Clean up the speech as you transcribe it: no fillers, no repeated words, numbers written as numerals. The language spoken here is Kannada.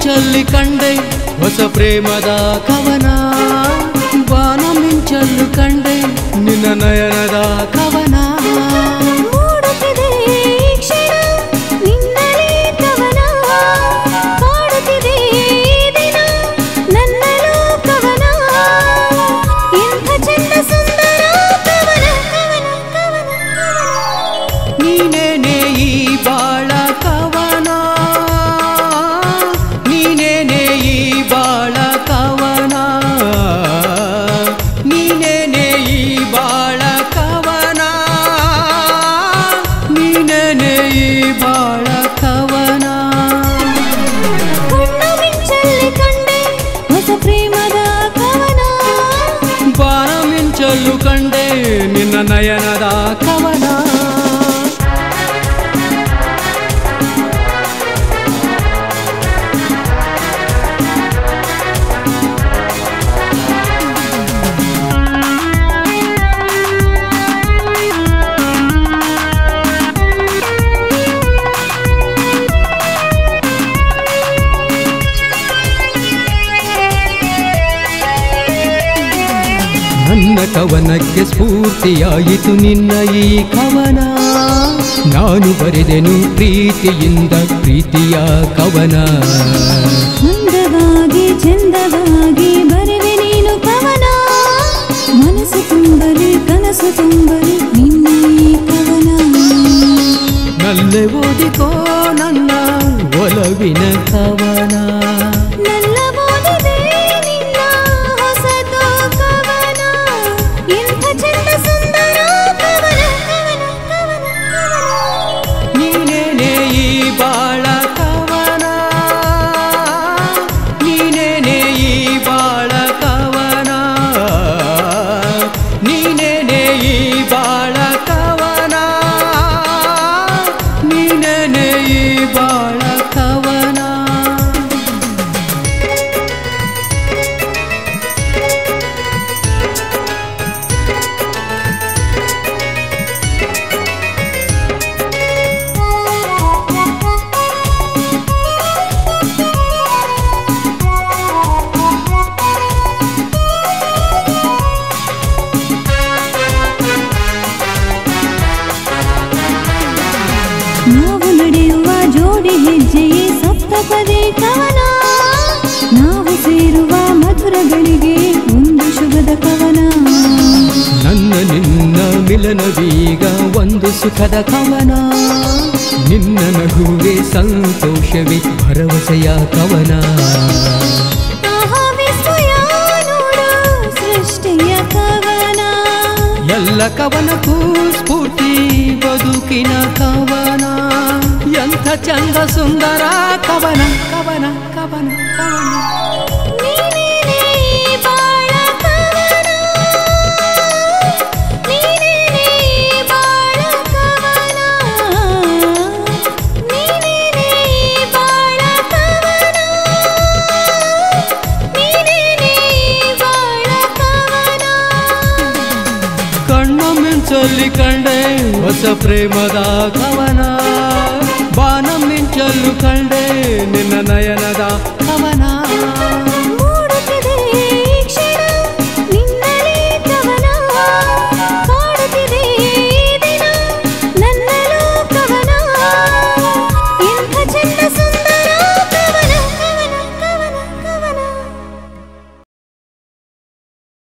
ಮಿಂಚಲ್ಲಿ ಕಂಡೆ ಹೊಸ ಪ್ರೇಮದ ಕವನ ಬಾನ ಮಿಂಚಲ್ಲು ಕಂಡೆ ನಿನ್ನ ನಯನದ ಕವನ ಮೂಡುತ್ತಿದೆ ಈ ಕ್ಷಣ ನಿನ್ನಲೇ ಕವನ ಕಾಡುತ್ತಿದೆ ಈ ದಿನ ನನ್ನಲೂ ಕವನ ಎಂಥ ಚಂದ ಸುಂದರ ಕವನ ಕವನ ಕವನ ನೀನೇನೇ ಈ ಬಾಳ ಕವನ ನೀನೇನೇ ಈ ಬಾಳ ಕವನ ನೀನೇನೇ ಈ ಬಾಳ ಕವನ ನೀನೇನೇ ಈ ಬಾಳ ಕವನ ಕಣ್ಣ ಮಿಂಚಲ್ಲಿ ಕಂಡೆ ಹೊಸ ಪ್ರೇಮದ ಕವನ ಬಾನ ಮಿಂಚಲ್ಲು ಕಂಡೆ ನಿನ್ನ ನಯನದ ಕವನ ನನ್ನ ಕವನಕ್ಕೆ ಸ್ಫೂರ್ತಿಯಾಯಿತು ನಿನ್ನ ಈ ಕವನ ನಾನು ಬರೆದೆನು ಪ್ರೀತಿಯಿಂದ ಪ್ರೀತಿಯ ಕವನ ಅಂದವಾಗಿ ಚಂದವಾಗಿ ಬರೆವೆ ನೀನು ಕವನ ಮನಸ್ಸು ತುಂಬಲಿ ಕನಸು ತುಂಬಲಿ ನಿನ್ನ ಈ ಕವನ ನಲ್ಲೆ ಓದಿಕೋ ನನ್ನ ಒಲವಿನ ಕವನ ನನ್ನ ಓದಿದೆ ನಿನ್ನ ಹೊಸತು ಕವನ ಎಂಥ ಚಂದ ಸುಂದರ ಕವನ ಕವನ ಕವನ ಕವನ ನೀನೇನೇ ಈ ಬಾಳ ಕವನ ನೀನೇನೇ ಈ ಬಾಳ ಕವನ ನೀನೇನೇ ಈ ಬಾಳ ಕವನ ನೀನೇನೇ ಈ ಬಾಳ ಕವನ ನಾವು ನಡೆಯುವ ಜೋಡಿ ಹೆಜ್ಜೆಯೇ ಸಪ್ತಪದಿ ಕವನ ನಾವು ಸೇರುವ ಮಧುರಗಳಿಗೆ ಒಂದು ಶುಭದ ಕವನ ನನ್ನ ನಿನ್ನ ಮಿಲನವೀಗ ಒಂದು ಸುಖದ ಕವನ ನಿನ್ನ ನಗುವೆ ಸಂತೋಷವೇ ಭರವಸೆಯ ಕವನ ಆಹಾ ವಿಸ್ಮಯ ನೋಡು ಸೃಷ್ಟಿಯ ಕವನ ಎಲ್ಲ ಕವನಕ್ಕೂ ಸ್ಫೂರ್ತಿ ಬದುಕಿನ ಕವನ ಎಂಥ ಚಂದ ಸುಂದರ ಕವನ ಕವನ ಕವನ ಕವನ ನೀನೇನೇ ಈ ಬಾಳ ಕವನ ನೀನೇನೇ ಈ ಬಾಳ ಕವನ ನೀನೇನೇ ಈ ಬಾಳ ಕವನ ನೀನೇನೇ ಈ ಬಾಳ ಕವನ ಕಣ್ಣ ಮಿಂಚಲ್ಲಿ ಕಂಡೆ ಹೊಸ ಪ್ರೇಮದ ಕವನ ಬಾನ ಮಿಂಚಲ್ಲು ಕಂಡೆ ನಿನ್ನ ನಯನದ ಕವನ